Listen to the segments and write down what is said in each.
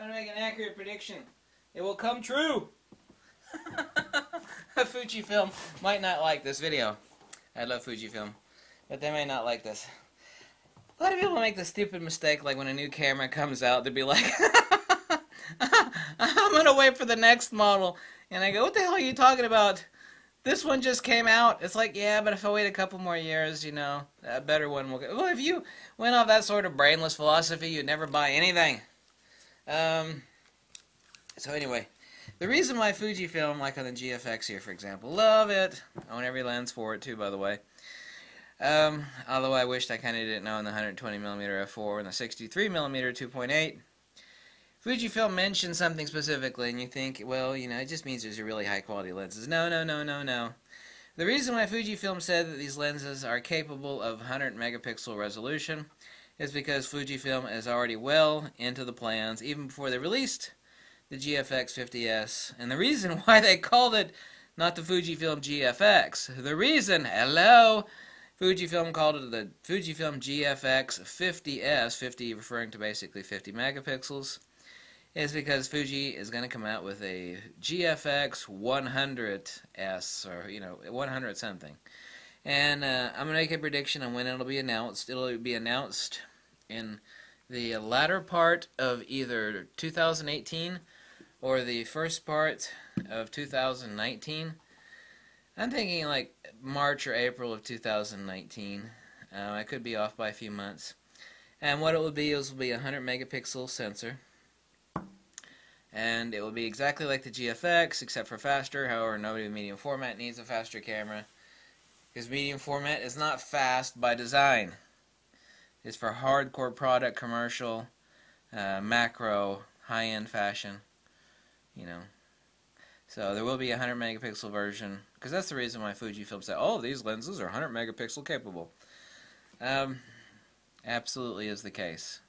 I'm going to make an accurate prediction. It will come true. Fujifilm might not like this video. I love Fujifilm, but they may not like this. A lot of people make the stupid mistake, like when a new camera comes out, they'll be like, I'm going to wait for the next model. And I go, what the hell are you talking about? This one just came out. It's like, yeah, but if I wait a couple more years, you know, a better one will get. Well, if you went off that sort of brainless philosophy, you'd never buy anything. So anyway, the reason why Fujifilm, like on the GFX here, for example, love it. I own every lens for it too, by the way. Although I wished I kind of didn't know in the 120mm f4 and the 63mm 2.8. Fujifilm mentioned something specifically, and you think, well, you know, it just means these are really high-quality lenses. No, no, no, no, no. The reason why Fujifilm said that these lenses are capable of 100-megapixel resolution is because Fujifilm is already well into the plans, even before they released the GFX 50S. And the reason why they called it not the Fujifilm GFX, the reason, hello, Fujifilm called it the Fujifilm GFX 50S, 50 referring to basically 50 megapixels, is because Fuji is going to come out with a GFX 100S, or, you know, 100 something. And I'm going to make a prediction on when it'll be announced. It'll be announced in the latter part of either 2018 or the first part of 2019. I'm thinking like March or April of 2019. I could be off by a few months. And what it will be is a 100 megapixel sensor. And it will be exactly like the GFX, except for faster. However, nobody with medium format needs a faster camera, because medium format is not fast by design. It's for hardcore product, commercial, macro, high-end fashion, you know. So there will be a 100 megapixel version, because that's the reason why Fujifilm said, oh, these lenses are 100 megapixel capable. Absolutely is the case.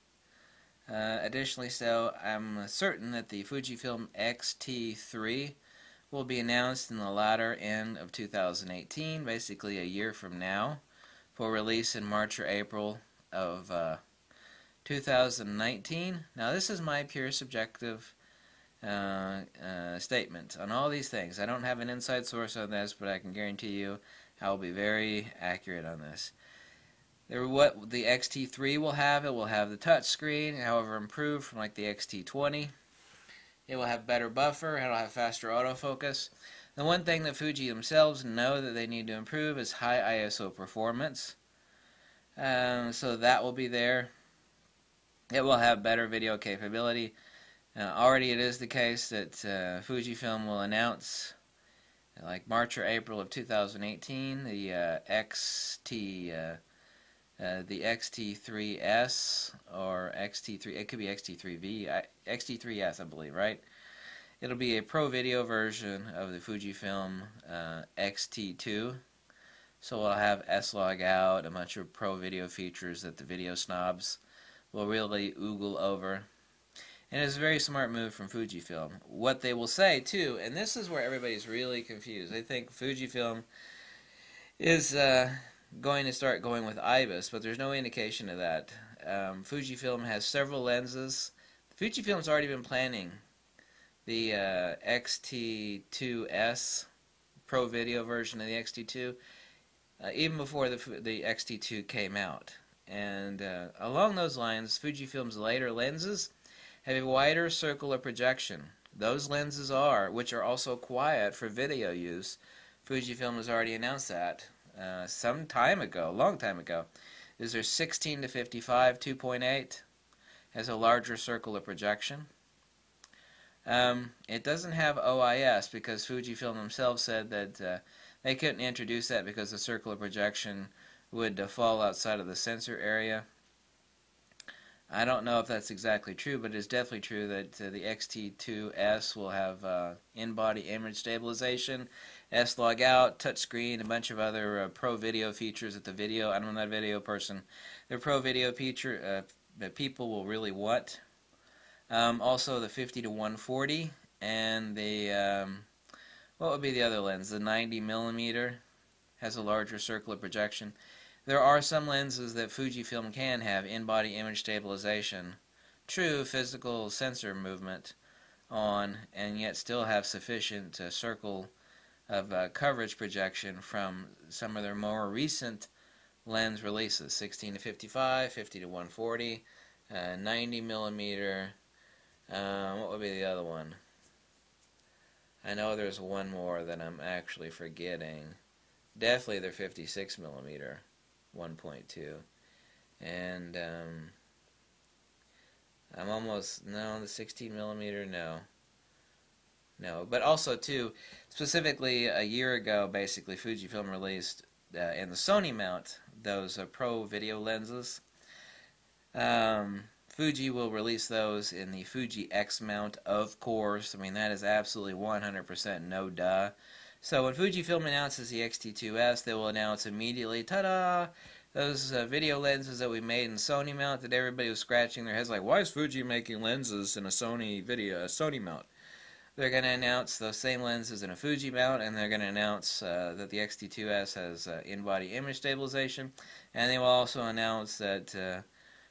Additionally, so I'm certain that the Fujifilm X-T3 will be announced in the latter end of 2018, basically a year from now, for release in March or April of 2019. Now, this is my pure subjective statement on all these things. I don't have an inside source on this, but I can guarantee you I will be very accurate on this. What the X-T3 will have, it will have the touch screen, however improved from like the X-T20. It will have better buffer, it will have faster autofocus. The one thing that Fuji themselves know that they need to improve is high ISO performance. So that will be there. It will have better video capability. Already it is the case that Fujifilm will announce, like March or April of 2018, the X-T3S or X-T3, it could be X-T3V, X-T3S I believe, right? It'll be a pro video version of the Fujifilm X-T2, so we'll have S-Log out, a bunch of pro video features that the video snobs will really oogle over. And it's a very smart move from Fujifilm. What they will say too, and this is where everybody's really confused, they think Fujifilm is going to start going with IBIS, but there's no indication of that. Fujifilm has several lenses. Fujifilm's already been planning the X-T2S Pro Video version of the X-T2 even before the X-T2 came out. And along those lines, Fujifilm's later lenses have a wider circular projection. Those lenses which are also quiet for video use. Fujifilm has already announced that. Some time ago, a long time ago. These are 16 to 55, 2.8, has a larger circular projection. It doesn't have OIS because Fujifilm themselves said that they couldn't introduce that because the circular projection would fall outside of the sensor area. I don't know if that's exactly true, but it's definitely true that the X-T2S will have in-body image stabilization, S-Log out, touchscreen, a bunch of other pro video features that I'm not a video person, the pro video feature that people will really want. Also the 50 to 140 and the, what would be the other lens? The 90mm has a larger circular projection. There are some lenses that Fujifilm can have in-body image stabilization true physical sensor movement on, and yet still have sufficient circle of coverage projection from some of their more recent lens releases, 16 to 55, 50 to 140, 90 millimeter. What would be the other one? I know there's one more that I'm actually forgetting. Definitely their 56 millimeter 1.2, and I'm almost, no, the 16 millimeter, no, but also too, specifically a year ago, basically Fujifilm released in the Sony mount those pro video lenses. Fuji will release those in the Fuji X mount, of course. I mean, that is absolutely 100% no duh. So when Fujifilm announces the X-T2S, they will announce immediately, ta-da, those video lenses that we made in Sony mount that everybody was scratching their heads like, why is Fuji making lenses in a Sony mount? They're going to announce those same lenses in a Fuji mount, and they're going to announce that the X-T2S has in-body image stabilization, and they will also announce that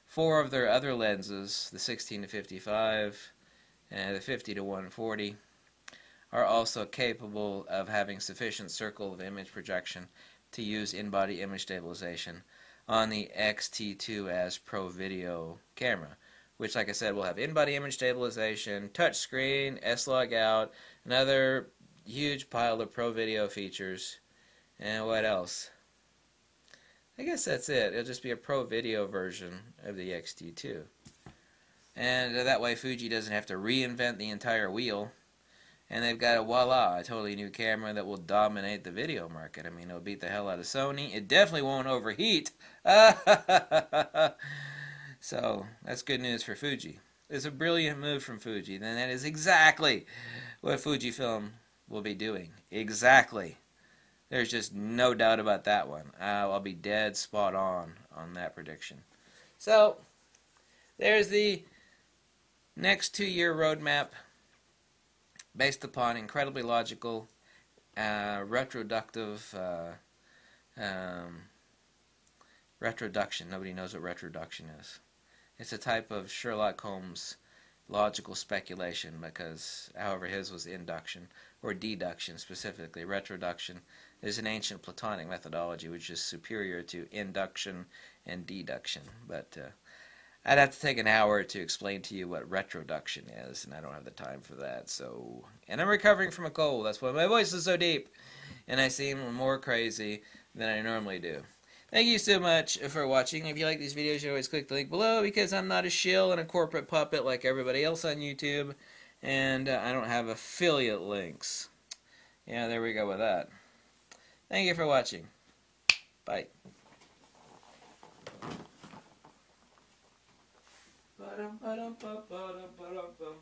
4 of their other lenses, the 16 to 55 and the 50 to 140, are also capable of having sufficient circle of image projection to use in-body image stabilization on the X-T2S Pro Video camera, which, like I said, will have in-body image stabilization, touchscreen, S-Log out, another huge pile of Pro Video features, and what else? I guess that's it. It'll just be a Pro Video version of the X-T2. And that way Fuji doesn't have to reinvent the entire wheel. And they've got, voila, a totally new camera that will dominate the video market. I mean, it'll beat the hell out of Sony. It definitely won't overheat. So, that's good news for Fuji. It's a brilliant move from Fuji. Then that is exactly what Fujifilm will be doing. Exactly. There's just no doubt about that one. I'll be dead spot on that prediction. So, there's the next 2-year roadmap based upon incredibly logical, retroduction. Nobody knows what retroduction is. It's a type of Sherlock Holmes logical speculation, because, however, his was induction, or deduction specifically. Retroduction is an ancient Platonic methodology which is superior to induction and deduction. But I'd have to take an hour to explain to you what retroduction is, and I don't have the time for that. So, and I'm recovering from a cold. That's why my voice is so deep, and I seem more crazy than I normally do. Thank you so much for watching. If you like these videos, you always click the link below, because I'm not a shill and a corporate puppet like everybody else on YouTube, and I don't have affiliate links. Yeah, there we go with that. Thank you for watching. Bye. Ba-dum, ba-dum, ba-dum, ba-dum, ba-dum.